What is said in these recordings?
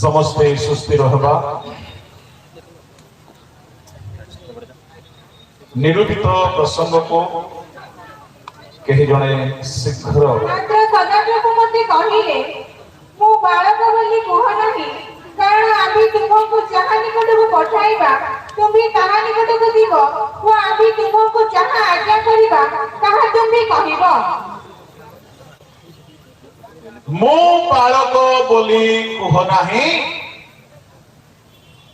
समस्ते सुस्थिर रहबा निरूपित प्रसंग को कही जने शीघ्र मात्र सदाप्रभु मते कहिले मो बालक बोली कह नाही कारण आम्ही तुमको जहाँ निकटକୁ पठाइबा तुम्ही ताहा निकटକୁ दिबो ओ आम्ही तुमको जहाँ आज्ञा करिबा ताहा तुम्ही कहिबो मो बालक बोली कह नाही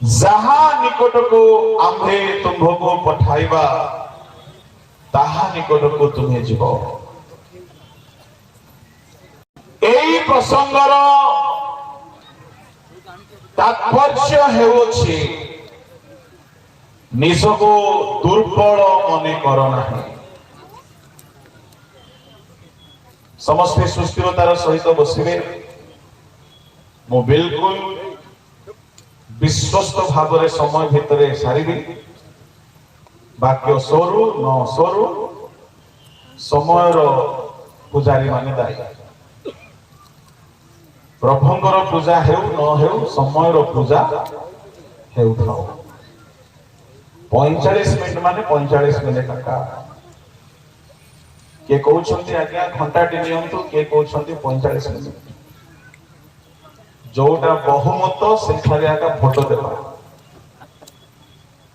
जहाँ निकटको आम्भे तुमको पठाइबा ताहा निकटको तुम्हें जीव एई प्रसंगर तात्पर्य हेउछि निजको दुर्बल मने कर नाही समस्ते सुस्थिरतार सहित बसिबे मु बिल्कुल विश्वस्त भाव समय भितर सारी वाक्य सरू न सरू समय पूजारी माने दायी प्रभुंकर पूजा हेउ न हेउ समय पूजा हेउ थाओ 45 मिनट माने 45 मिनट का के कहउछंती आज्ञा घंटा टी नियंतु के कहउछंती 45 मिनट जोटा बहुमत सेठारे आका भोट देबा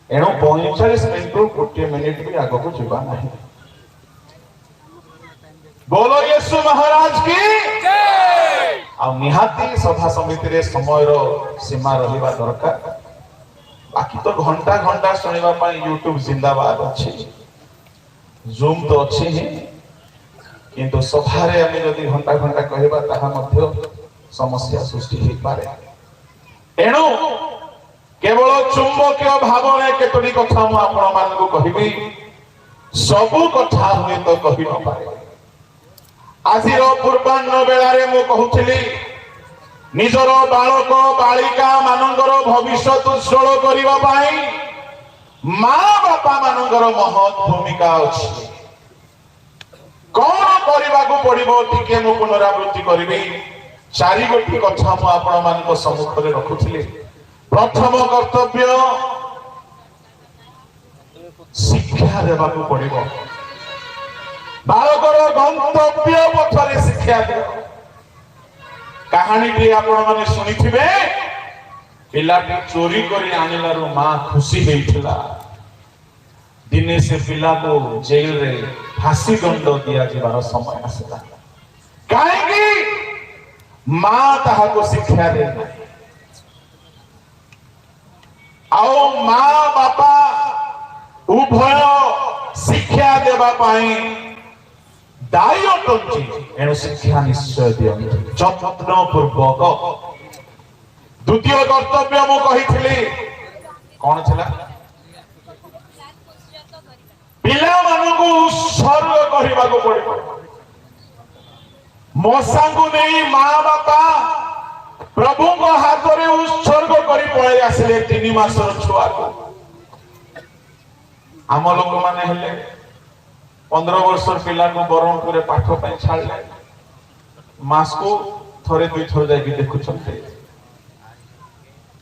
एणो 45 मिनट गोटे मिनिट भी आगे को जीवा नहीं बोलो यीशु महाराज की जय आ निहाती सभा समिति रे समय रो सीमा रहिबा दरकार बाकी तो घंटा घंटा सुनिबा पई YouTube जिंदाबाद अछि जूम तो अछि ही किंतु सभा रे हम यदि घंटा घंटा कहबा ताहा मध्य समस्या सृष्टि हो पारे एणु केवल चुंबकीय भाव में केतोटी कथा मु आपण मानकु कहिबी सबु कथा हुए तो कहि न पारे आजिर पूर्वान्न बेला रे मु कहउथिली निजर बालक बालिका मानकर भविष्य उज्जवल करिबा पई मां बापा मानकर महत् भूमिका अछि कोन करिबा को पड़िबो टिके मु पुनरावृत्ति करिबी चारि गोटी कथा मु आपण मानक सम्मुख रे रखुथिली प्रथम कर्तव्य शिक्षा देवा को पड़िबो बालकर गंतव्य पथरे शिक्षा दे कहानी टी आपण माने सुनिथिबे पिलाटी चोरी करी आनिलारु मां खुशी हेइथिला दिने से पिला को जेल रे फांसी दंड दिया जिबार समय आसला काहे की मां ताहा को शिक्षा दे आओ मां बापा उभय शिक्षा देवा पाई दायी अटंती एणु शिक्षा निश्चय दियंती जत्न पूर्वक द्वितीय कर्तव्य मु कहिथिली कोन छला पिला मानकु उत्सर्ग करिबा को पड़िबो मसांगु नहीं मां बापा प्रभु को हाथ रे उत्सर्ग करी पळे आसिले 3 मासर छुआ को आम लोक माने हेले 15 वर्षर पिला को बरहमपुर रे पाठ पय छाड़ले मास को थरे दुई थर जाई देखु छथि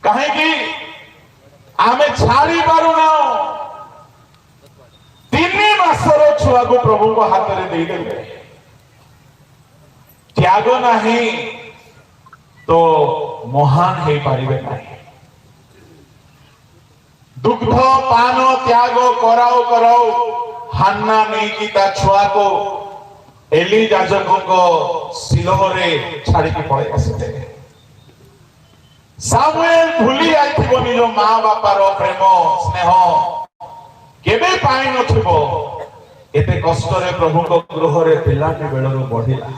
काहे की आमे छाड़ी पारु ना 3 मासर छुआ को प्रभु को हाथ रे देई देले त्याग नहीं तो महान हे पारिबे नहीं दुग्ध पान त्याग कराओ कराओ हान्ना नहीं की ता छुआ को एली याजकों को सिलोह रे छाड़ी के पड़े आसते सामुएल भूली आइथिबो निजो मां बापा रो प्रेम स्नेह केबे पाई नथिबो एते कष्ट रे प्रभु को गृह रे पिलाटी बेलरो बढ़िला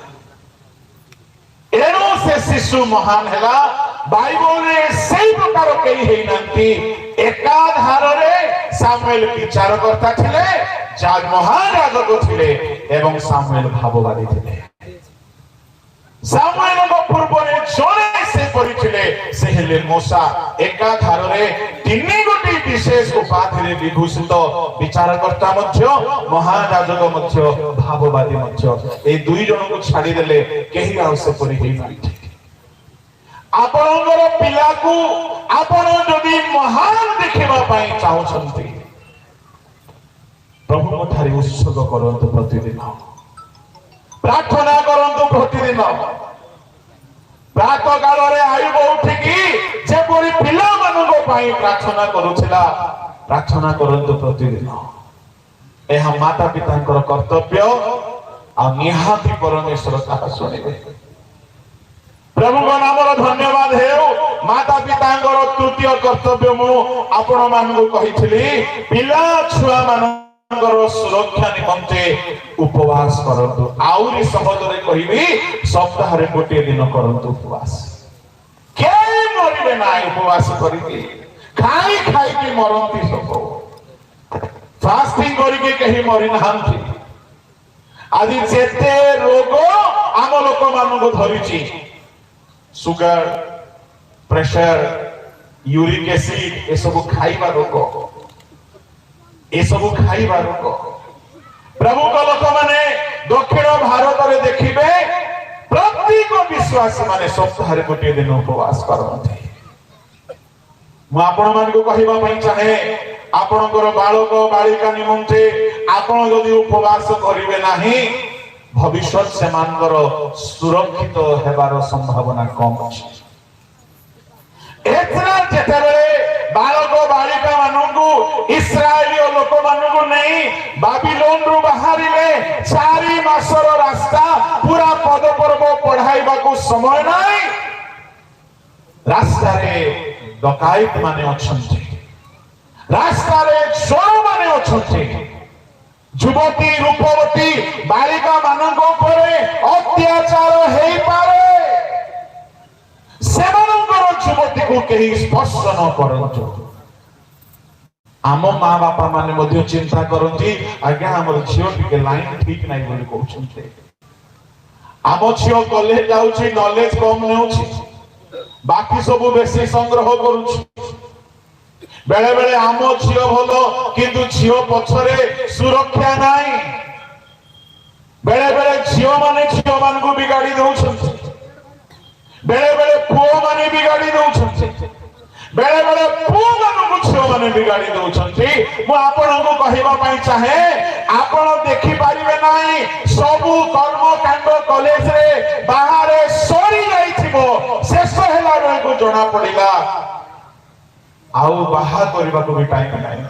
एनो से शिशु महान हैला बाइबल रे सही प्रकार कई हेई नंती एकाधार रे सामुएल विचार करता थिले जाग महान राजक थिले एवं सामुएल भाववादी थिले सामुएल को पूर्व रे जोने से परिथिले से हेले मूसा एकाधार रे 3 गोटी विशेष उपाधि रे विभूषित विचार करता मध्य महान राजक मध्य भाववादी मध्य ए दुई जन को छाड़ी देले केही आउ से परि हेई नाथि ଆପଣଙ୍କର ପିଲାକୁ ଆପଣ ଯଦି ମହାନ ଦେଖିବା ପାଇଁ ଚାହୁଁଛନ୍ତି ପ୍ରଭୁଙ୍କ ଠାରେ ଉତ୍ସର୍ଗ କରନ୍ତୁ ପ୍ରତିଦିନ ପ୍ରାର୍ଥନା କରନ୍ତୁ ପ୍ରତିଦିନ ପ୍ରାତଃ କାଳରେ ଆୟୁବ ଉଠିକି ଯେପରି ପିଲାମାନଙ୍କ ପାଇଁ ପ୍ରାର୍ଥନା କରୁଥିଲା ପ୍ରାର୍ଥନା କରନ୍ତୁ ପ୍ରତିଦିନ ଏହା ମାତା ପିତାଙ୍କର କର୍ତ୍ତବ୍ୟ ଆଉ ନିହାତି ପରମେଶ୍ୱର ତାହା ଶୁଣିବେ ପ୍ରଭୁଙ୍କ ନାମର ଧନ୍ୟବାଦ ହେଉ ମାତା ପିତାଙ୍କର ତୃତୀୟ କର୍ତ୍ତବ୍ୟ ମୁଁ ଆପଣ ମାନଙ୍କୁ କହିଥିଲି ପିଲା ଛୁଆ ମାନଙ୍କର ସୁରକ୍ଷା ନିମନ୍ତେ ଉପବାସ କରନ୍ତୁ ଆହୁରି ସହଜରେ କହିବି ସପ୍ତାହରେ ଗୋଟିଏ ଦିନ କରନ୍ତୁ ଉପବାସ କେହି ମରିବେ ନାହିଁ ଉପବାସ କରିକି ଖାଇ ଖାଇକି ମରନ୍ତି ସବୁ ଫାଷ୍ଟିଂ କରିକି କେହି ମରି ନାହାନ୍ତି ଆଜି ଯେତେ ରୋଗ ଆମ ଲୋକମାନଙ୍କୁ ଧରିଛି ସୁଗାର ପ୍ରେସର ୟୁରିକ ଏସିଡ ଏସବୁ ଖାଇବା ରୋଗ ଏସବୁ ଖାଇବା ରୋଗ ପ୍ରଭୁଙ୍କ ଲୋକମାନେ ଦକ୍ଷିଣ ଭାରତରେ ଦେଖିବେ ପ୍ରତ୍ୟେକ ବିଶ୍ୱାସୀ ମାନେ ସପ୍ତାହରେ ଗୋଟିଏ ଦିନ ଉପବାସ କରନ୍ତି ମୁଁ ଆପଣମାନଙ୍କୁ କହିବା ପାଇଁ ଚାହେଁ ଆପଣଙ୍କର ବାଳକ ବାଳିକା ନିମନ୍ତେ ଆପଣ ଯଦି ଉପବାସ କରିବେ ନାହିଁ ଭବିଷ୍ୟତ ସେମାନଙ୍କର ସୁରକ୍ଷିତ ହେବାର ସମ୍ଭାବନା କମ ଅଛି ଯେତେବେଳେ ବାଳକ ବାଳିକା ମାନଙ୍କୁ ଇସ୍ରାଏଲୀୟ ଲୋକମାନଙ୍କୁ ନେଇ ବାବିଲୋନରୁ ବାହାରିଲେ 4 ମାସର ରାସ୍ତା ପୁରା ପଦପର୍ବ ପଢାଇବାକୁ ସମୟ ନାହିଁ ରାସ୍ତାରେ ଡକାୟତ ମାନେ ଅଛନ୍ତି ରାସ୍ତାରେ ଚୋର ମାନେ ଅଛନ୍ତି ଯୁବତୀ ରୂପବତୀ ବାଳିକା ମାନଙ୍କ ଉପରେ ଅତ୍ୟାଚାର ହେଇପାରେ ସେମାନଙ୍କର ଯୁବତୀକୁ କେହି ସ୍ପର୍ଶ ନ କରନ୍ତୁ ଆମ ମା ବାପା ମାନେ ମଧ୍ୟ ଚିନ୍ତା କରନ୍ତି ଆଜ୍ଞା ଆମର ଝିଅ ଟିକେ ଲାଇନ ଠିକ ନାହିଁ ବୋଲି କହୁଛନ୍ତି ଆମ ଝିଅ କଲେଜ ଯାଉଛି ନଲେଜ କମ ନେଉଛି ବାକି ସବୁ ବେଶୀ ସଂଗ୍ରହ କରୁଛି बेले बेले आम झील भल किंतु झील पछरे सुरक्षा नहीं बेले बेले झील माने झील मान को बिगाड़ी दउछन बेले बेले पुओ माने बिगाड़ी दउछन बेले बेले पुओ मान को झील माने बिगाड़ी दउछन मु आपन को कहिबा पई चाहे आपन देखि पारिबे नाही सबु कर्म कांड कॉलेज रे बाहर सरी जाइथिबो शेष हेला रे को जणा पड़िला आउ बाहा करबा को भी टाइम नाही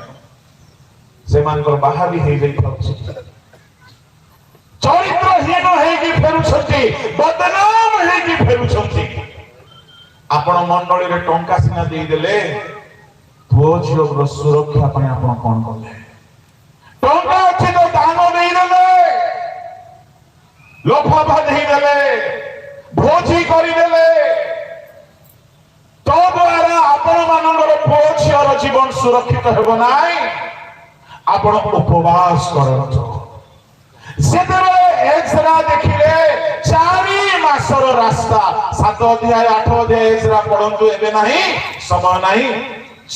से मानकर बाहा भी हे जाई थाउछि चरित्रहीन हे कि फेरुछंती बदनाम हे कि फेरुछंती आपण मंडली रे टंका सिना देई देले पुओ झियो रो सुरक्षा पय आपण कोन करले टंका अछि तो दान देई देले लोफाभा देई देले भोजी करि देले तो द्वारा आपण मानकर पुओ झियर जीवन सुरक्षित हेबो नाही आपण उपवास करंतो सेतेबेले एजरा देखिले 4 मासर रास्ता 7 अध्याय 8 अध्याय एजरा पढंतु एबे नाही समय नाही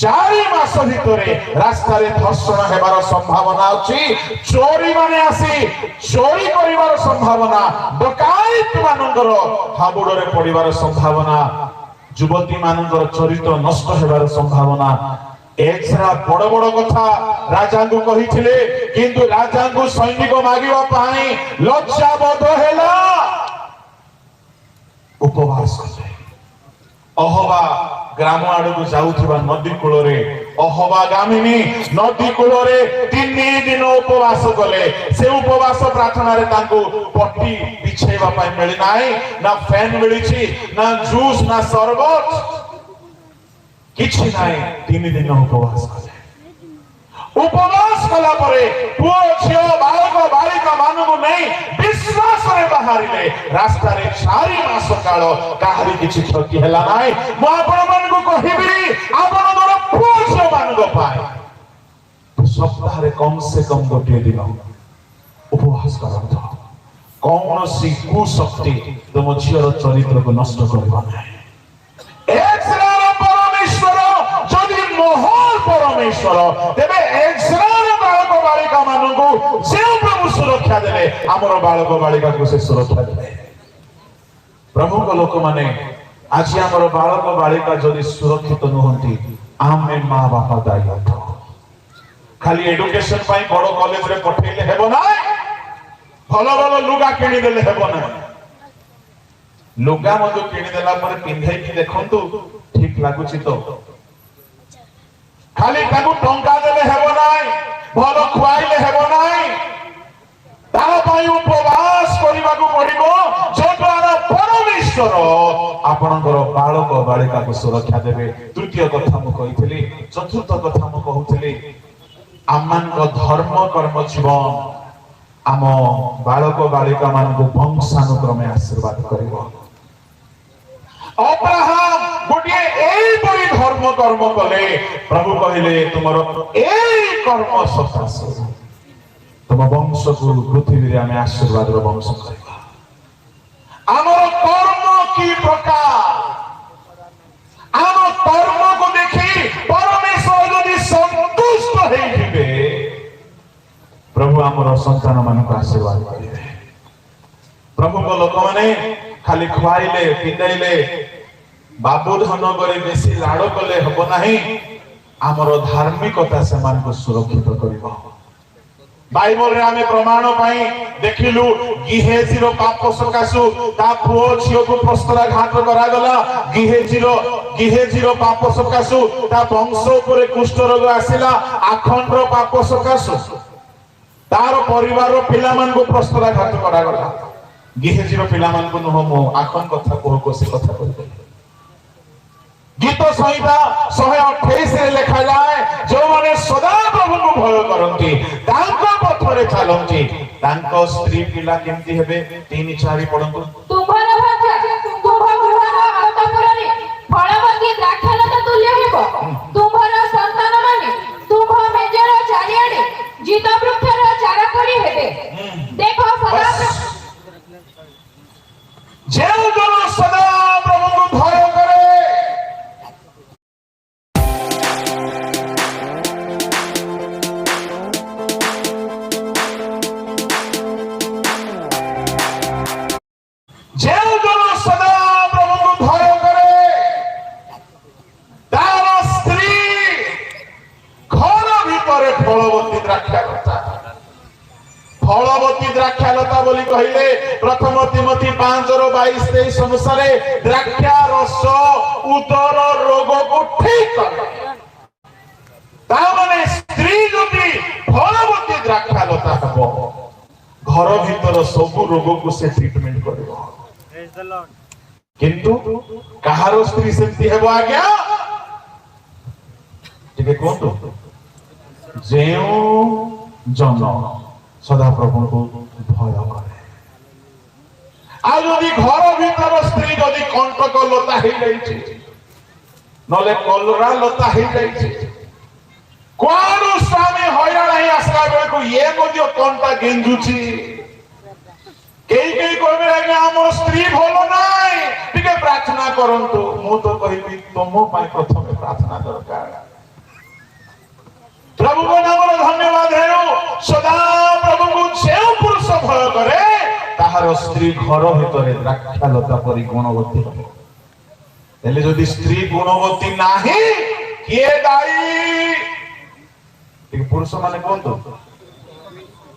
4 मास भितरे रास्ता रे धर्षण हेबार संभावना अछि चोरी माने आसी चोरी करिवार संभावना डकायत मानकर हाबुड़ रे पडिवार संभावना युवती मानकर चरित्र नष्ट हेबार संभावना एजरा बड़ बड़ कथा राजा को कहिथिले किंतु राजा को सैनिक मागिबा पाई लज्जा बोध हेला उपवास करे अहवा ग्राम आड़ को जाउथिबा नदी कूल रे अहवा गामिनी नदी कूल रे 3 दिन उपवास कले से उपवास प्रार्थना रे तांको पट्टी बिछेबा पाई मिली नाही ना फैन मिलिछि ना जूस ना शरबत किछि नाही 3 दिन उपवास कले उपवास कला परे पुओ झियो बालक बालिका मानू नहीं विश्वास रे बाहरिले रास्ता रे 4 मास काल काहरी किछि क्षति हला नाही मु आपण मन को कहिबी आपण मोर पुओ झियो मानगो पाए सप्ताह रे कम से कम गोटे दिन उपवास करंत कौन सी कुशक्ति तुम झियर चरित्र को नष्ट करबा नाही परमेश्वर तेबे एजरार बालक बालिका मानू जे प्रभु सुरक्षा देले हमर बालक बालिका को से सुरक्षा देले प्रभु को लोक माने आज आमर बालक बालिका जदि सुरक्षित नुहंती आमे माँ बापा दायी अथ खाली एडुकेशन पाई बड़ कॉलेज रे पठेले हेबो ना भल भल लुगा किणी देले हेबो ना लुगा मधु किणी देला पर पिंधै कि देखंतु ठीक लागुची तो खाली ताकू टंका देले हेबो नाई भल खुआइले हेबो नाई ता पाई उपवास करिबाकू पड़िबो जो द्वारा परमेश्वर आपणकर बालक बालिका को सुरक्षा देबे। तृतीय कथा मु कहितली चतुर्थ कथा मु कहउतली आमान को धर्म कर्म जीवन आम बालक बालिका मान को वंशानुक्रमे आशीर्वाद करिवो। अब्राहम गोटे एई परि धर्म कर्म कले प्रभु कहिले तुमर एई कर्म सफास तुम वंश को पृथ्वी रे आमे आशीर्वाद रो वंश करबा। आमर कर्म की प्रकार आम कर्म को देखि परमेश्वर यदि संतुष्ट हेइबे प्रभु आमर संतान मान को आशीर्वाद करिवे। प्रभु को लोक माने खाली खुआइले पिंदाइले बाबू धन करे बेसी लाड़ कले हबो नाही आमर धार्मिकता से मान को सुरक्षित करिवो। बाइबल रे आमे प्रमाण पाई देखिलु गिहेजीर पाप सकासु ता पुओ झियो को प्रस्तराघात करा गला। गिहेजीर पाप सकासु ता वंश उपरे कुष्ठ रोग आसिला। आखंडर पाप सकासु तार परिवार पिला मान को प्रस्तराघात करा गला। गिहेजीर पिला मान को नुह मो आखन कथा को कोसी कथा कहते गीत संहिता 128 रे लिखा जाए जो माने सदा प्रभु को भय करंती तांको पथरे चलंती तांको स्त्री पिला केमती हेबे 3-4 पढंतु। तुम्हारा भाषा तुम्हारा विवाह अंतपुररे फलवती द्राक्षालता तुल्य हेबो। तुम्हारा संतान माने तुम्हा मेजर चारियाडे जीत वृक्षर चारा करी हेबे। देखो सदा जेउ जन सदा प्रभु को भय करे जेउ जन सदा प्रभु को भय करे तार स्त्री घर भितर फलवती द्राक्षालता फलवती द्राक्षालता बोली कहिले प्रथम तिमोथी 5:22-23 अनुसार द्राक्षा रस उदर रोग को ठीक करे। ता माने स्त्री जदि फलवती द्राक्षालता हबो घर भितर सब रोग को से ट्रीटमेंट करबो। किंतु कहारो स्त्री सेमती हेबो आज्ञा ठीक कोंतो जेउ जन सदा प्रभु को भय करे। आ यदि घर भीतर स्त्री यदि कंटक लता हो जाइछि नले कलरा लता हो जाइछि कोन स्वामी हैरान ही आसला बेले को ये मध्य कंटा गेंजुछि केई कहबे आज्ञा हमर स्त्री भलो नाइ टिके प्रार्थना करंतु मु तो कहिबी तुम पाई प्रथम प्रार्थना दरकार। प्रभु को नाम धन्यवाद है सदा प्रभु को जेउ पुरुष भय करे ताहार स्त्री घर भितर द्राक्षालता परि गुणवती हो। एले जदि स्त्री गुणवती नाही किए दाई एक पुरुष माने कोन तो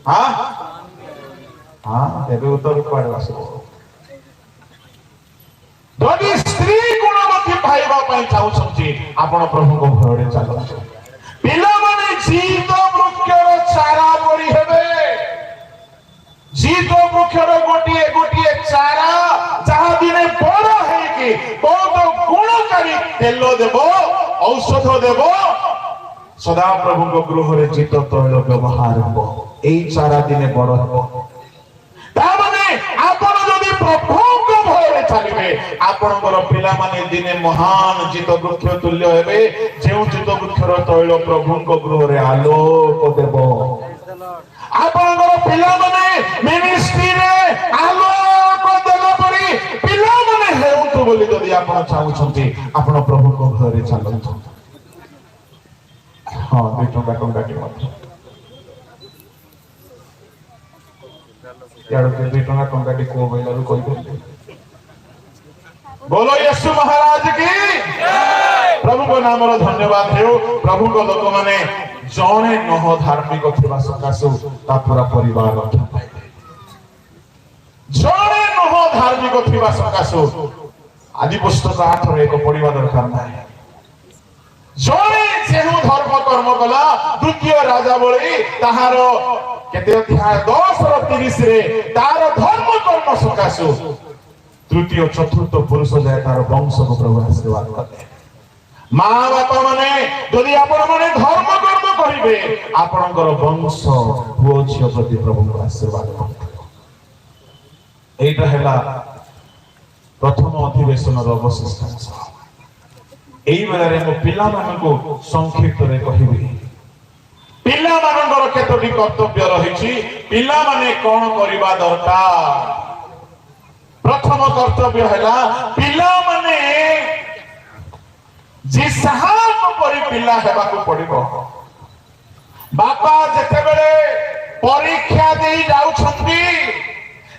हां हां एबे उत्तर पड़ आसो जदि स्त्री गुणवती पाइबा पई चाहउछंती आपण प्रभु को भयरे चालंतु। पिला माने जीत वृक्षर चारा परि हेबे। जीत वृक्षर गोटिए गोटिए चारा जहा दिने बड़ है कि बहुत गुणकारी तेल देबो औषध देबो सदा प्रभु को गृह रे जीत तैल व्यवहार हो एई चारा दिने बड़ हो। ता माने आपण जदि प्रभु को भय चलिबे आपणकर पिला माने दिने महान जीत वृक्ष तुल्य हेबे जेउ जीत वृक्षर तैल प्रभु को गृह रे आलोक देबो। आपणकर पिला माने मिनिस्ट्री रे आलोक देला परि पिला माने हेउतु बोली जदि आपण चाहउछंती आपण प्रभु को घर रे चलंतु। हां देखो टंका के मत यार के 2 टंका के को बोलरु कोइ बोल बोलो यीशु महाराज की प्रभु को नाम धन्यवाद हो। प्रभु को लोक माने जणे नह धार्मिक थिबा सकाशु ता पूरा परिवार रक्षा पाइबे। जणे नह धार्मिक थिबा सकाशु आदि पुस्तक 8 रे एक पढ़िबा दरकार नाही। जणे जेहु धर्म कर्म कला द्वितीय राजा बळी ताहार केते अध्याय 10 रो 30 रे तार धर्म कर्म सकाशु तृतीय चतुर्थ पुरुष जाए तार वंश को प्रभु आशीर्वाद करे। माँ बापा माने यदि आपण माने धर्म कर्म करिवे आपणकर वंश पुओ झियो प्रति प्रभु को आशीर्वाद करे। एटा हैला प्रथम अधिवेशन रो अवशिष्ट अंश। एई बेला रे मो पिला मानको संक्षिप्त रे कहिबी पिला मानकर केतोटी कर्तव्य रहिछि पिला माने कोन करिबा दरकार। प्रथम कर्तव्य हैला पिला माने जिसाक परि पिला हेबा को पड़िबो। बापा जेते बेले परीक्षा देई जाउछथि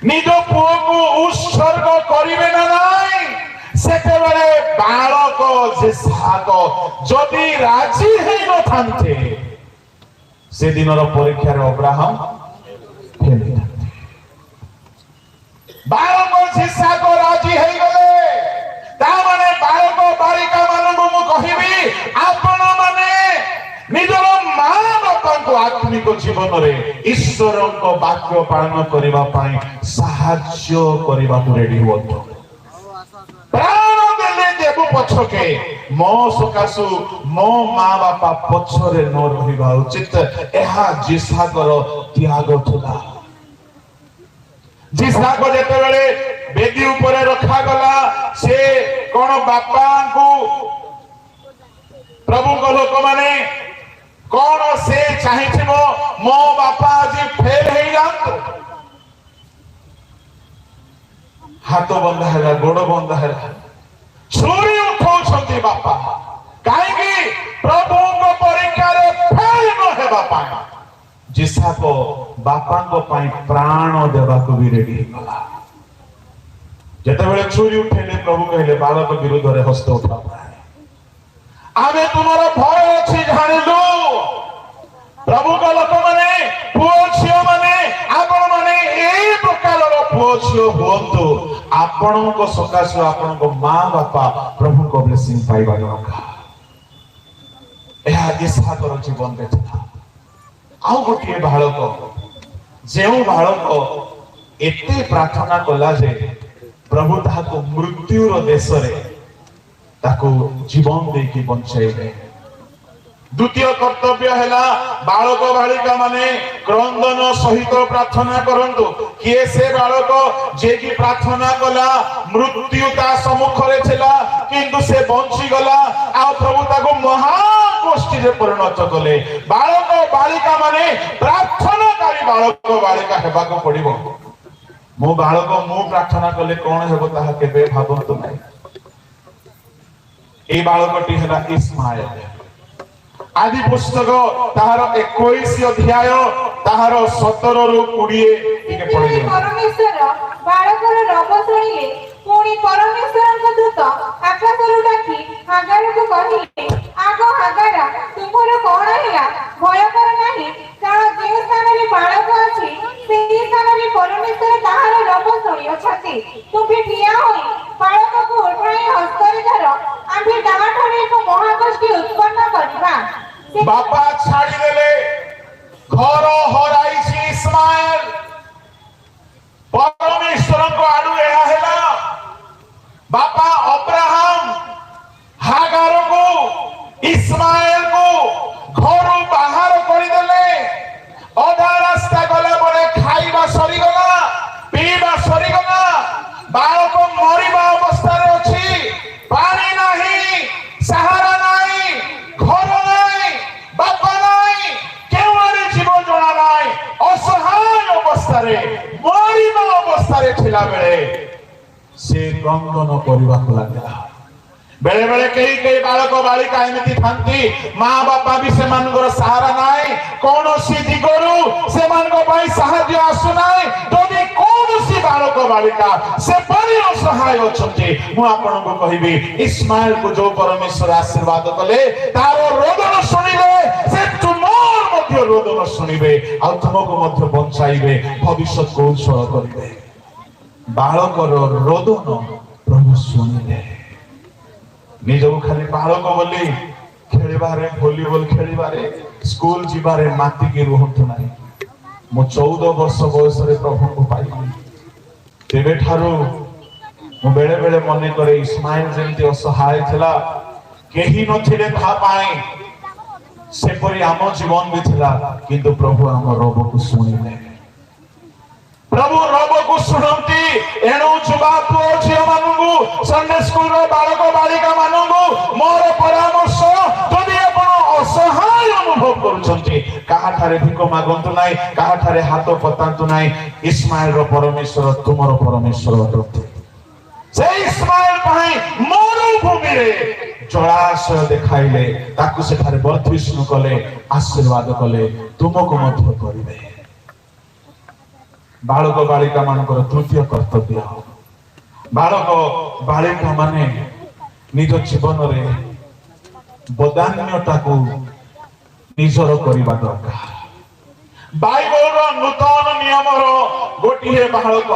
निज पुओ को उत्सर्ग करिवे ना नाही सेते बेले बालक जिसाक जदि राजी हेइ न थान्ते से दिनर परीक्षा रे अब्राहम फेल थान्ते। बालक जिसाक राजी हेइ गले ता माने बालक बालिका मानन मु कहिबी आपण माने निजर मां बापा को आत्मिक जीवन रे ईश्वर को वाक्य पालन करिबा पई सहाय्य करिबा को रेडी होतो। प्राण देले देबु पछके मो सकासु मो मां बापा पछरे न रहिबा उचित एहा जिसाकर त्याग थला। जिसाक जेते बेले बेदी ऊपर रखा गला से कोन बापा को प्रभु को लोक माने कोन से चाहिथिबो मो बापा जी फेल हेइ जात हाथ बंधा है गोड़ बंधा है छुरी उठाउछंती बापा काहे कि प्रभु को परीक्षा रे फेल न हेबा पाए जिसा को बापा को पाई प्राण देबा को भी रेडी गला। जेते बेले छुरी उठेले प्रभु कहले बालक विरुद्ध रे हस्त उठा आमे तुम्हारा भय अछि जानिलु। प्रभु को लोक माने पुओ झियो माने आपण माने एई प्रकार रो पुओ झियो होंतु आपण को सकाशु आपण को मां बापा प्रभु को ब्लेसिंग पाइबा दरकार। एहा इसहाकर जीवन देखा आउ गोटे बालक जेउ बालक एते प्रार्थना कला जे प्रभु ताको मृत्यु रो देश रे ताको जीवन देकी बंचाइबे। द्वितीय कर्तव्य हैला बालक बालिका माने क्रंदन सहित प्रार्थना करंतु किए से बालक जे की प्रार्थना कला मृत्यु ता सम्मुख रे थिला किंतु से बंची गला आ प्रभु ताको महागोष्ठी रे परिणत कले। बालक बालिका माने प्रार्थनाकारी बालक बालिका हेबा को पड़िबो। मो बालक मो प्रार्थना कले कोन हेबो ताहा केबे भाबंतु नै। ए बालकटी हैला इस्माइल। आदि पुस्तक ताहार 21 अध्याय ताहार 17 रु 20 इके पढे। परमेश्वर बालकर रब सुनिले पुणी परमेश्वर को दूत आकाश रु डाकी हागार को कहिले आगो हागारा तुमरो कोन हैला भय कर नाही कारण जे स्थान रे बालक अछि सेही स्थान रे परमेश्वर ताहार रब सुनि अछति। तुमे ठिया होई बालक को उठाई हस्त रे धर आम्ही डामाठरे को महाकष्टी उत्पन्न करबा। बापा छाड़ी देले घर हराई छी इस्माइल परमेश्वर को आडू एहा हैला बापा अब्राहम हागार को इस्माइल को घर बाहर करि देले। अधा रास्ता गला बड़े खाइबा सरी गला पीबा सरी गला बालक मरिबा अवस्था रे अछि पानी नाही सहारा नाही घर नाही बापा नाही केवरे जीवन जणा नाही असहाय अवस्था रे मरिबा अवस्था रे थिला बेले से क्रंदन करिबा को लागला। बेले बेले कई बालक बालिका एमिति थांती मां बापा भी से मानकर सहारा नाही कोनोसी दिगरु से मानक पई सहाय्य आसु नाही। जदि कोन କୌଣସି ବାଳକ ବାଳିକା ସେପରି ଅସହାୟ ଅଛନ୍ତି ମୁଁ ଆପଣଙ୍କୁ କହିବି ଇସ୍ମାଏଲକୁ ଯୋଉ ପରମେଶ୍ୱର ଆଶୀର୍ବାଦ କଲେ ତାର ରୋଦନ ଶୁଣିବେ ସେ ତୁମର ମଧ୍ୟ ରୋଦନ ଶୁଣିବେ ଆଉ ତୁମକୁ ମଧ୍ୟ ବଞ୍ଚାଇବେ ଭବିଷ୍ୟତକୁ ଉଜ୍ଜଳ କରିବେ ବାଳକର ରୋଦନ ପ୍ରଭୁ ଶୁଣିଲେ ନିଜକୁ ଖାଲି ବାଳକ ବୋଲି ଖେଳିବାରେ ଭଲିବଲ ଖେଳିବାରେ ସ୍କୁଲ ଯିବାରେ ମାତିକି ରୁହନ୍ତୁ ନାହିଁ ମୁଁ 14 ବର୍ଷ ବୟସରେ ପ୍ରଭୁଙ୍କୁ ପାଇଲି ତେବେଠାରୁ ମୁଁ ବେଳେ ବେଳେ ମନେ କରେ ଇସ୍ମାଏଲ ଯେମିତି ଅସହାୟ ଥିଲା କେହି ନଥିଲେ ତା ପାଇଁ ସେପରି ଆମ ଜୀବନ ବି ଥିଲା କିନ୍ତୁ ପ୍ରଭୁ ଆମ ରୋଗକୁ ଶୁଣିଲେ ପ୍ରଭୁ ରୋଗକୁ ଶୁଣନ୍ତି ଏଣୁ ଯୁବା ପୁଅ ଝିଅ ମାନଙ୍କୁ ସଣ୍ଡେ ସ୍କୁଲର ବାଳକ ବାଳିକା ମାନଙ୍କୁ ମୋର ପରାମର୍ଶ ଯଦି ଆପଣ ଅସହାୟ ଅନୁଭବ କରୁଛନ୍ତି କାହାଠାରେ ଭିକ ମାଗନ୍ତୁ ନାହିଁ କାହାଠାରେ ହାତ ପତାନ୍ତୁ ନାହିଁ ଇସ୍ମାଏଲର ପରମେଶ୍ୱର ତୁମର ପରମେଶ୍ୱର ଅଟନ୍ତି ସେ ଇସ୍ମାଏଲ ପାଇଁ ମରୁଭୂମିରେ ଜଳାଶୟ ଦେଖାଇଲେ ତାକୁ ସେଠାରେ ବର୍ଦ୍ଧିଷ୍ଣୁ କଲେ ଆଶୀର୍ବାଦ କଲେ ତୁମକୁ ମଧ୍ୟ କରିବେ ବାଳକ ବାଳିକା ମାନଙ୍କର ତୃତୀୟ କର୍ତ୍ତବ୍ୟ ବାଳକ ବାଳିକା ମାନେ ନିଜ ଜୀବନରେ ବଦାନ୍ୟତାକୁ ନିଜର କରିବା ଦରକାର ବାଇବଲର ନୂତନ ନିୟମର ଗୋଟିଏ ବାଳକ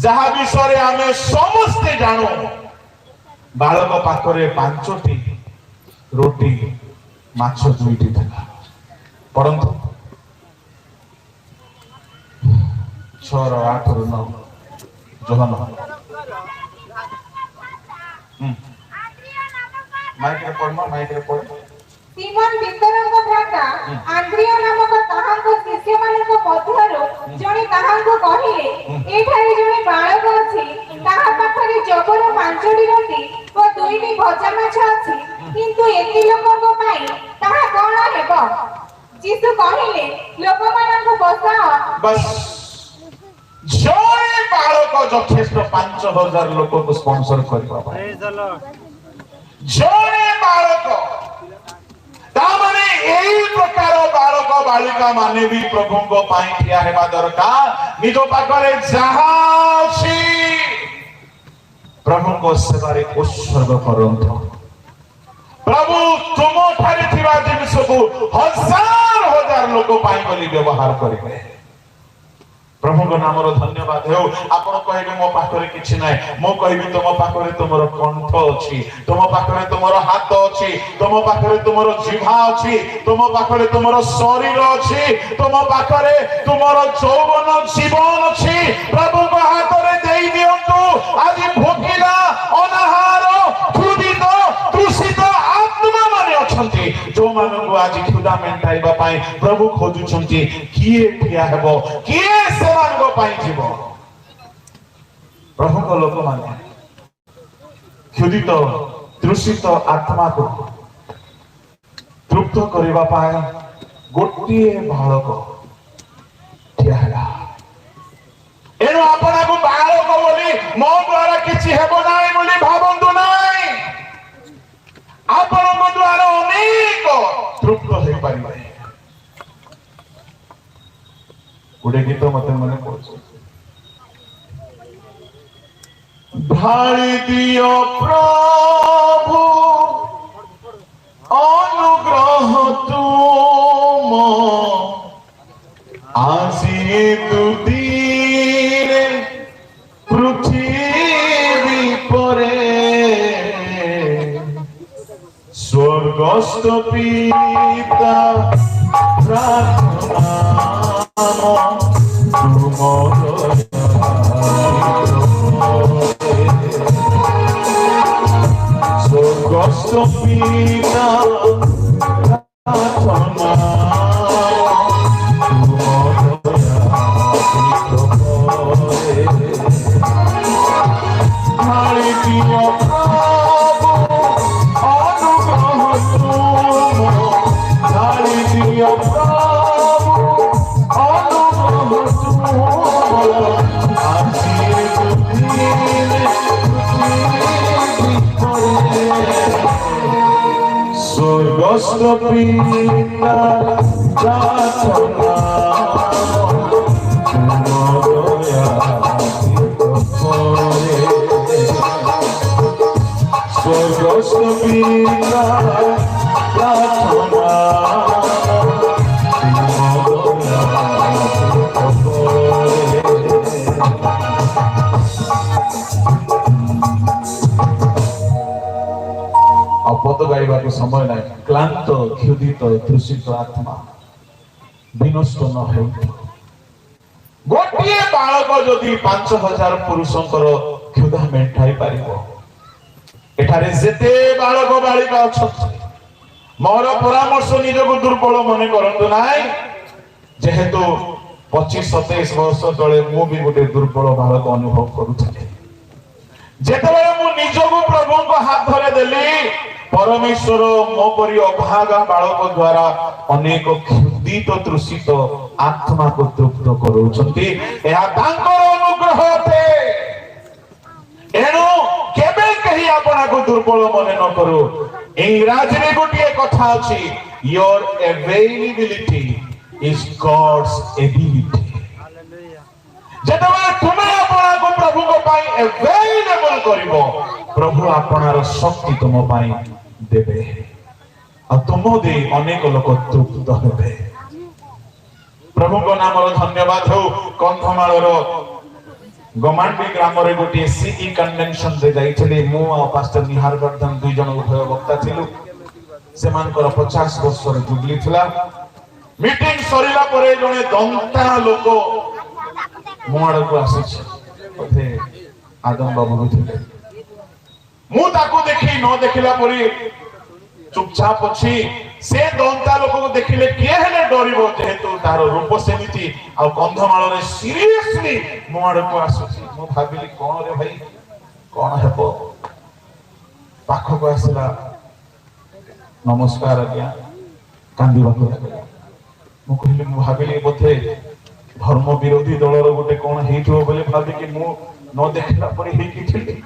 ଯାହା ବିଷୟରେ ଆମେ ସମସ୍ତେ ଜାଣୁ ବାଳକ ପାଖରେ 5ଟି ରୋଟି ମାଛ 2ଟି ଥିଲା ପରନ୍ତୁ 6:8-9 ଯୋହନ ମାଇକରେ ପଢ ସିମୋନ ପିତରଙ୍କ ଭ୍ରାତା ଆନ୍ଦ୍ରିୟ ନାମକ ତାହାଙ୍କ ଶିଷ୍ୟମାନଙ୍କ ମଧ୍ୟରୁ ଜଣେ ତାହାଙ୍କୁ କହିଲେ ଏଠାରେ ଜଣେ ବାଳକ ଅଛି ତାହା ପାଖରେ ଜବର 5ଟି ରୋଟି ଓ 2ଟି ଭଜା ମାଛ ଅଛି କିନ୍ତୁ ଏତେ ଲୋକଙ୍କ ପାଇଁ ତାହା କଣ ହେବ ଯୀଶୁ କହିଲେ ଲୋକମାନଙ୍କୁ ବସାଅ ବସ୍ ଜଣେ ବାଳକ ଯଥେଷ୍ଟ 5000 ଲୋକକୁ ସ୍ପନ୍ସର କରିବା ପାଇଁ ଜଣେ ବାଳକ ତାମାନେ ଏହି ପ୍ରକାର ବାଳକ ବାଳିକା ମାନେ ବି ପ୍ରଭୁଙ୍କ ପାଇଁ ଠିଆ ହେବା ଦରକାର ନିଜ ପାଖରେ ଯାହା ଅଛି ପ୍ରଭୁଙ୍କ ସେବାରେ ଉତ୍ସର୍ଗ କରନ୍ତୁ ପ୍ରଭୁ ତୁମଠାରେ ଥିବା ଜିନିଷକୁ 1000 ଲୋକ ପାଇଁ ବୋଲି ବ୍ୟବହାର କରିବେ ପ୍ରଭୁଙ୍କ ନାମର ଧନ୍ୟବାଦ ହେଉ ଆପଣ କହିବେ ମୋ ପାଖରେ କିଛି ନାହିଁ ମୁଁ କହିବି ତୁମ ପାଖରେ ତୁମର କଣ୍ଠ ଅଛି ତୁମ ପାଖରେ ତୁମର ହାତ ଅଛି ତୁମ ପାଖରେ ତୁମର ଜିହ୍ବା ଅଛି ତୁମ ପାଖରେ ତୁମର ଶରୀର ଅଛି ତୁମ ପାଖରେ ତୁମର ଯୌବନ ଜୀବନ ଅଛି ପ୍ରଭୁଙ୍କ ହାତରେ ଦେଇ ଦିଅନ୍ତୁ ଆଜି ଭୋକିଲା ଅନାହାର କ୍ଷୁଧିତ ତୃଷିତ ଆତ୍ମା ମାନେ ଅଛନ୍ତି ଯୋଉମାନଙ୍କୁ ଆଜି କ୍ଷୁଧା ମେଣ୍ଟାଇବା ପାଇଁ ପ୍ରଭୁ ଖୋଜୁଛନ୍ତି କିଏ ଠିଆ ହେବ କିଏ ସେମାନଙ୍କ ପାଇଁ ଯିବ ପ୍ରଭୁଙ୍କ ଲୋକମାନେ କ୍ଷୁଧିତ ତୃଷିତ ଆତ୍ମାକୁ ତୃପ୍ତ କରିବା ପାଇଁ ଗୋଟିଏ ବାଳକ ଠିଆ ହେଲା ଏଣୁ ଆପଣଙ୍କୁ ବାଳକ ବୋଲି ମୋ ଦ୍ୱାରା କିଛି ହେବ ନାହିଁ ବୋଲି ଭାବନ୍ତୁ ନାହିଁ ଆପଣଙ୍କ ଦ୍ୱାରା ଅନେକ ତୃପ୍ତ ହେଇପାରିବେ ଗୋଟେ ଗୀତ ମତେ ମନେ ପଡୁଛି ଢାଳି ଦିଅ ପ୍ରଭୁ ଅନୁଗ୍ରହ ତୁମ ଆଜି ଦୁଦିରେ ପୃଥିବୀ ପରେ ସ୍ୱର୍ଗସ୍ଥ ପିତା ପ୍ରାର୍ଥନା স্বর্গস্থ পিতা প্রার্থনা স্বর্গস্থ পিতা প্রার্থনা স্বর্গস্থ পিতা প্রার্থনা পদ গাইବାକୁ ସମୟ ନାହିଁ କ୍ଳାନ୍ତ କ୍ଷୁଧିତ ତୃଷିତ ଆତ୍ମା ବିନଷ୍ଟ ନ ହେଉ ଗୋଟିଏ ବାଳକ ଯଦି 5,000 ପୁରୁଷଙ୍କର କ୍ଷୁଧା ମେଣ୍ଟାଇ ପାରିବ ଏଠାରେ ଯେତେ ବାଳକ ବାଳିକା ଅଛନ୍ତି ମୋର ପରାମର୍ଶ ନିଜକୁ ଦୁର୍ବଳ ମନେ କରନ୍ତୁ ନାହିଁ ଯେହେତୁ 25-27 ବର୍ଷ ତଳେ ମୁଁ ବି ଗୋଟେ ଦୁର୍ବଳ ବାଳକ ଅନୁଭବ କରୁଥିଲି ଯେତେବେଳେ ମୁଁ ନିଜକୁ ପ୍ରଭୁଙ୍କ ହାତରେ ଦେଲି परमेश्वर मो परी अभागा बालक द्वारा अनेक क्षुदित तृषित आत्मा को तृप्त करूछंती एहा तांकर अनुग्रह थे एणु केबे कही आपना को दुर्बल मने न करू इंग्रजी में गोटिए कथा अछि your availability is God's ability जेतबे तुमे आपना को प्रभु को पाई अवेलेबल करिवो प्रभु आपनार शक्ति तुम पाई देवे आ तुम दे अनेक लोक तृप्त हेबे प्रभु को नाम धन्यवाद हो कंधमालर गमांडी ग्राम रे गोटे सीई कन्वेंशन रे जाइछली मु आ पास्टर निहार वर्धन दुई जन उभय वक्ता थिलु से मानकर 50 वर्ष रे जुबली थिला मीटिंग सरिला परे जने दंता लोक मोड़ को आसी ओथे आदम बाबू थिले मु ताको देखि न देखिला परी चुपचाप अछि से दंता लोक को देखिले के हेले डरिबो जेहेतु तार रूप सेमिति आ कंधमाल रे सीरियसली मोड़ को आसी मु भाबिली कोन रे भाई कोन हेबो पाखो को आसला नमस्कार आज्ञा कांदीबा को लागला मु कहली मु भाबिली बोथे धर्म विरोधी दलर गोटे कोन हेइथो बोले भाबी कि मु न देखिला परी हे कि थिले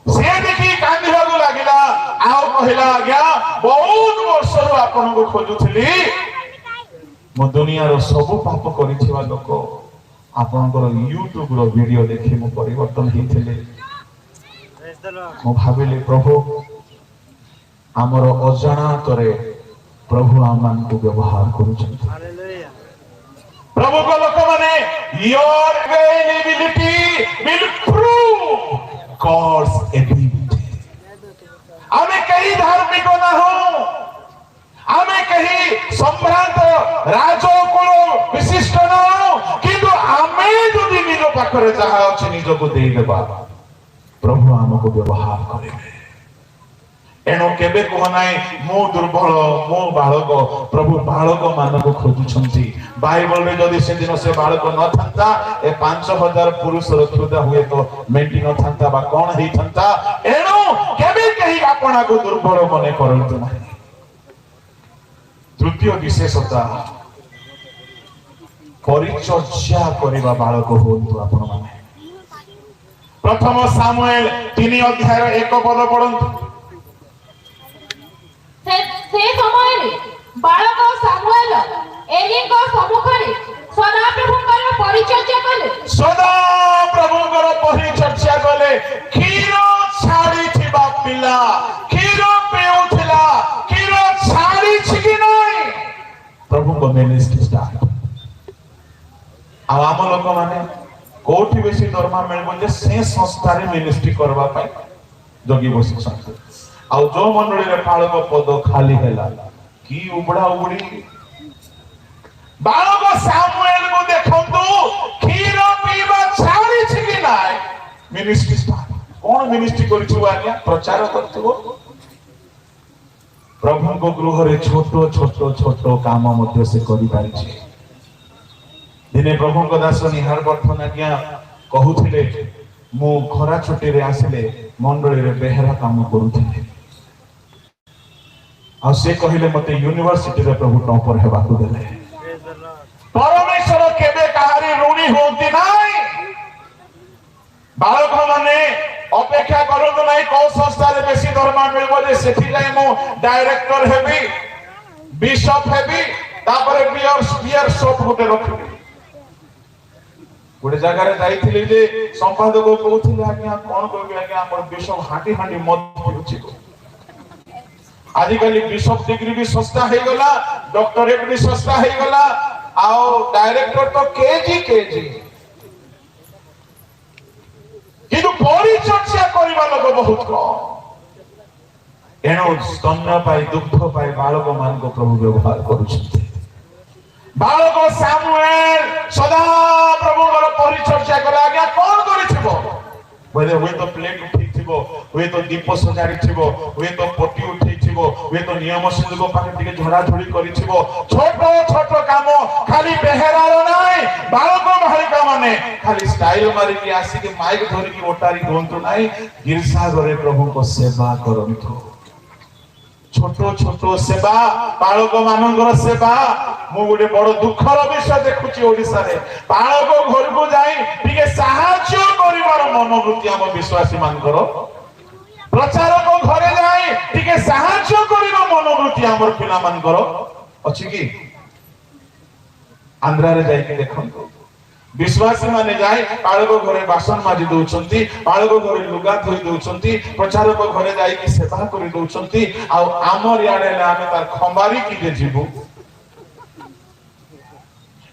से देखि कांदिबा को लागिला आउ कहिला आज्ञा बहुत वर्ष रो आपन को खोजुथली मो दुनिया रो सब पाप करिथिबा लोक आपनकर YouTube रो वीडियो देखि मु परिवर्तन हेइथिले मु भाबिले प्रभु हमर अजाना करे प्रभु आमान को व्यवहार करूछन प्रभु को लोक माने your availability will prove God's ability हमें कहीं धार्मिक ना हो हमें कहीं सम्भ्रांत राजकुल विशिष्ट ना हो किंतु हमें यदि निज पाखरे जहा अछि निज को देई देबा प्रभु हमको व्यवहार करेबे एनो केबे को नाय मो दुर्बल मो बालक प्रभु बालक मान को खोजुछंती बाइबल में जदि से दिन से बालक न थांता ए 5000 पुरुष रखुदा हुए तो मेंटी न थांता बा कोन हेई थांता एनो केबे कही आपना को दुर्बल मने करंतु नाही तृतीय विशेषता परिचर्या करिबा बालक होंतु आपण माने प्रथम सामुएल 3 अध्याय 1 पद पढंतु से समय रे बालक सामुएल एली को सम्मुखरे सदा प्रभुकर परिचर्या कले क्षीर छाड़ी थिबा पिला क्षीर पेउथिला क्षीर छाड़ी छि कि नहीं प्रभु को मिनिस्ट्री स्टार्ट आ हम लोक माने कोठी बेसी दरमा मिलबो जे से संस्था रे मिनिस्ट्री करबा पाई जगी बसी सकते आ जो मंडली रे पाळक पद खाली हैला की उबड़ा उबड़ी बालक सामुएल को देखंतु क्षीर पीबा छाड़ी छि कि नाही मिनिस्ट्री स्टार्ट कोन मिनिस्ट्री करिछु आज्ञा प्रचार करथबो प्रभु को गृह रे छोटो छोटो छोटो काम मध्ये से करि पारि छि दिने प्रभु को दास निहार वर्धन आज्ञा कहउथिले मु खरा छुट्टी रे आसिले मंडली रे बेहरा काम करूथिले आ से कहिले मते यूनिवर्सिटी रे प्रभु टॉपर हेबा को देले परमेश्वर केबे कहारी ऋणी होती नाही बालक माने अपेक्षा करतो नाही को संस्था रे बेसी दरमा मिलबो जे सेठी जाय मु डायरेक्टर हेबी बिशप हेबी तापर बियर शॉप होते रखबी गोटे जगार जाइथिले जे संपादक कहउथिले आज्ञा कोन कहबे आज्ञा हमर बिशप हांडी हांडी मत पिउछि आजिकल बिशप डिग्री भी सस्ता हे गला डॉक्टरेट भी सस्ता हे गला आओ डायरेक्टर तो केजी केजी किंतु परिचर्चा करिबा लोक बहुत कम एनो स्तन्य पाई दुग्ध पाई बालक मान को प्रभु व्यवहार करूछथि बालक सामुएल सदा प्रभु गर परिचर्चा कला आज्ञा कोन करिथिबो बोले हुए तो प्लेट उठैथिबो हुए तो दीप सजारिथिबो हुए तो पटी उठैथिबो हुए तो नियम सिंधुको पाखे टिके झड़ा झड़ी करिथिबो छोट छोट काम खाली बेहेरार नाही बालक बालिका माने खाली स्टाइल मारी के आसी के माइक धरि के ओटारी दोंतु नाही गिरसा घरे प्रभु को सेवा करंतु छोट छोट सेवा बालक मानकर सेवा मु गोटे बड़ दुखर विषय देखुची ओडिसा रे बालक घर को जाई टिके सहाय्य करिवार मनोवृत्ति हम विश्वासी मानकर प्रचारक घरे जाई टिके सहाय्य करिवा मनोवृत्ति हमर पिला मानकर अछि कि आंध्रा रे जाई के देखंतु विश्वासी माने जाई बालक घरे बासन माजी दउछंती बालक घरे लुगा धोई दउछंती प्रचारक घरे जाई कि सेवा करि दउछंती आ हमर याडे आमे तार खंबारी कि जे जीवु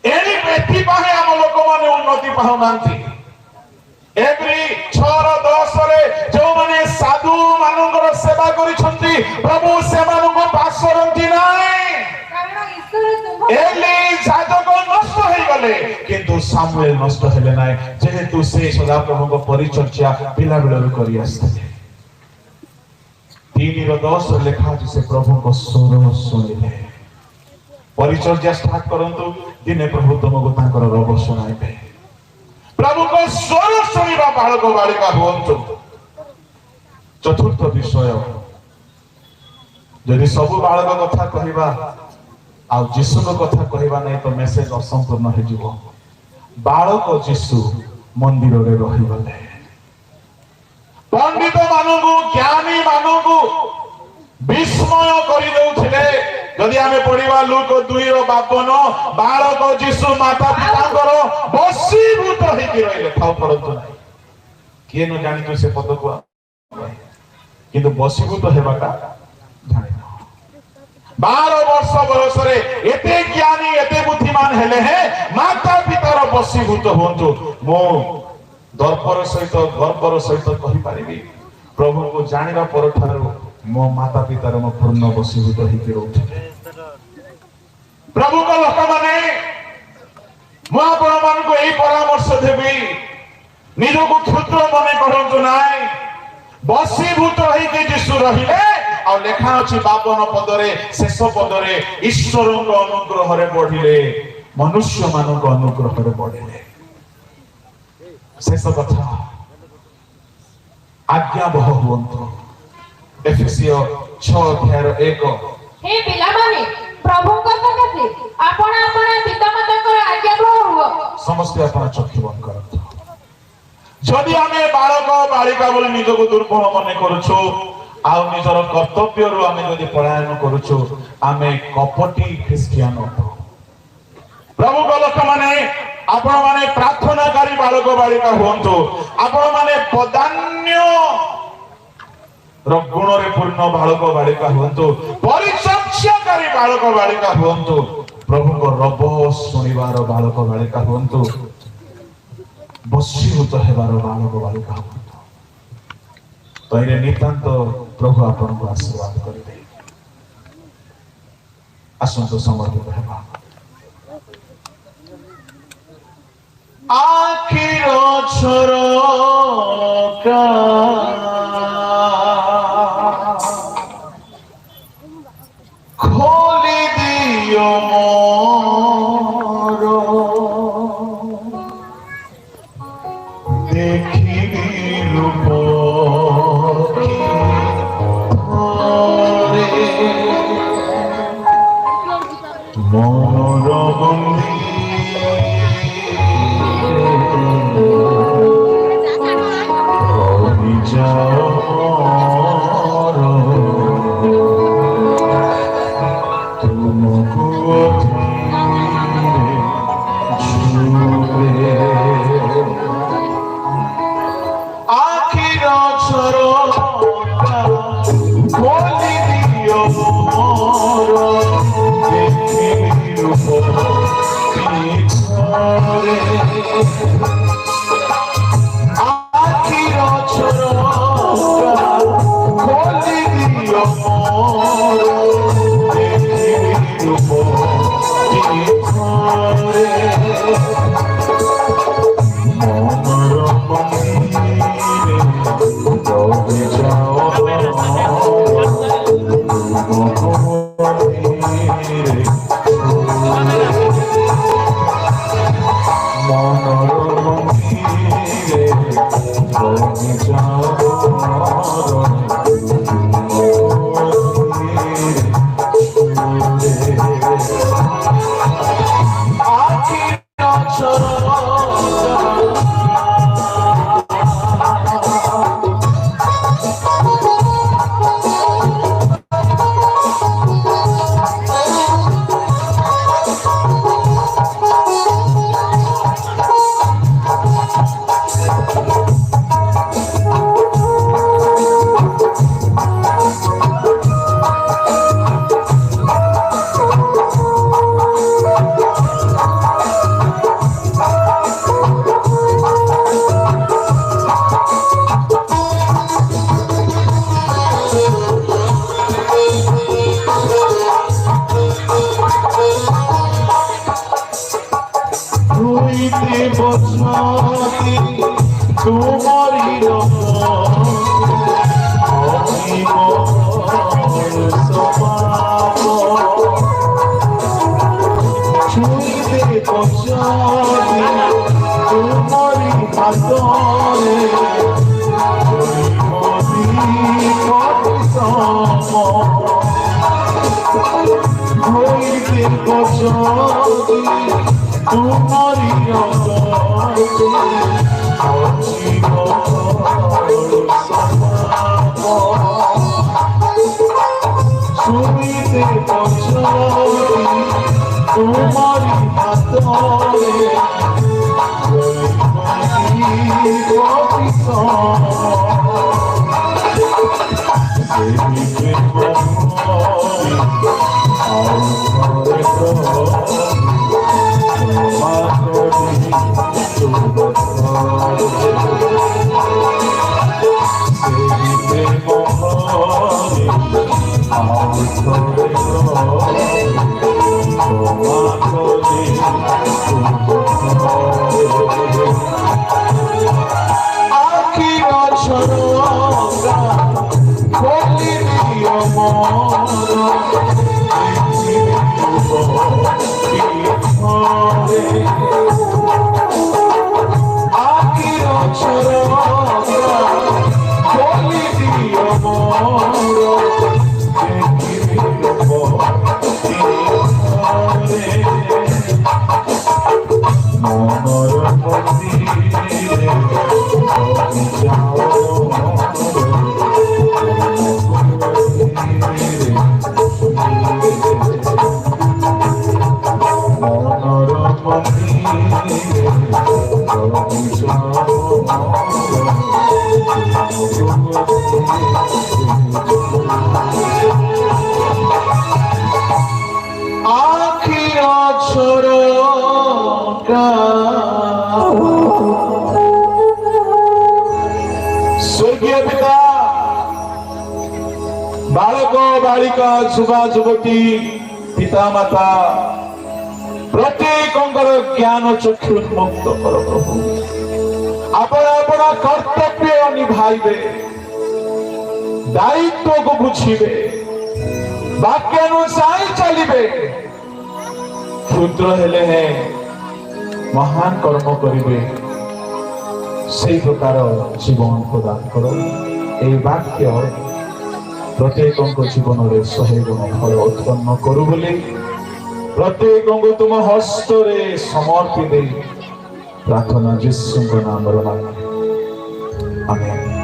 एनी बेटी पाहे हम लोक माने उन्नति पाउ नांती एवरी 6-10 रे जो माने साधु मानकर सेवा करिसंती प्रभु सेमानको पास करंती नाही कारण ईश्वर तुम एली जाजक नष्ट हे गले किंतु सामुएल नष्ट हेले नाही जेहेतु से सदा प्रभु को परिचर्या पिला बेलरु करि आस्ते 3:10 लेखा जे प्रभु को स्वर सुनिले परिचर्या स्टार्ट करंतु दिने प्रभु तुमको तांकर रोग सुनाइबे प्रभु को स्वर सुनिबा बालक बालिका होंतु चतुर्थ विषय यदि सब बालक कथा कहिबा आ जीशु को कथा कहिबा नै तो मेसेज असंपूर्ण हे जीवो बालक जीशु मंदिर रे रहि गले पंडित मानकु ज्ञानी मानकु विस्मय करि दउथिले यदि आमे पढिबा लूक 2:52 बालक जीशु माता पितांकर बसीभूत हेकि रहिले थाउ पडंतु नै के न जानि तो से पद को किंतु बसीभूत हेबाटा जानि 12 वर्ष बयस रे एते ज्ञानी एते बुद्धिमान हेले हे माता पितार बसीभूत होंतु मो दर्पर सहित गर्वर सहित कहि पारिबी प्रभु को जानिबा पर ठारो मो माता पितार म पूर्ण बसीभूत हेकि रहउथे प्रभु को लोक माने मो आपण मान को एई परामर्श देबी निजो को क्षुद्र मने करंतु नाय बसीभूत हेकि जीशु रहिले आ लेखा अछि 52 पदरे शेष पदरे ईश्वर को अनुग्रह रे बढ़िले मनुष्य मान को अनुग्रह रे बढ़िले शेष कथा आज्ञा बह हुंतु एफिसियो 6:1 हे पिला माने प्रभु को सकासे आपण आपण पितामाता को आज्ञा बह हुओ समस्त अपन चक्षु बंद करत जदि आमे बालक बालिका बोली निज को दुर्बल मने करूछु आ निजर कर्तव्य रु आमे जदि पलायन करूछु आमे कपटी ख्रिस्टियान प्रभु को लोक माने आपण माने प्रार्थनाकारी बालक बालिका हुंतु आपण माने पदान्य गुण रे पूर्ण बालक बालिका हुंतु परिचर्याकारी बालक बालिका हुंतु प्रभु को रब सुनिबार बालक बालिका हुंतु बसीभूत हेबार बालक बालिका हुंतु तइरे नितांत प्रभु आपण को आशीर्वाद करिबे आसंतो समर्पित हेबा आखिर झरोका खोली दियो मोरो देखिबी रूप मोर बंदी जाओ হইতে গজদি তোমারি অগতি অজীব সমাপ শুইতে গজদি তোমারি হাতরে स्वर्गीय पिता बालक बालिका युवा युवती पिता माता प्रत्येक ज्ञान चक्षु उन्मुक्त कर प्रभु आपण अपना कर्तव्य निभाइबे दायित्व को बुझिबे वाक्य अनुसार चलिबे क्षुद्र हेले हैं महान कर्म करिबे से प्रकार जीवन प्रदान करो ए वाक्य प्रत्येक जीवन में 100 गुण फल उत्पन्न करू बोली प्रत्येक तुम हस्त समर्पी दे प्रार्थना यीशु नाम आमेन।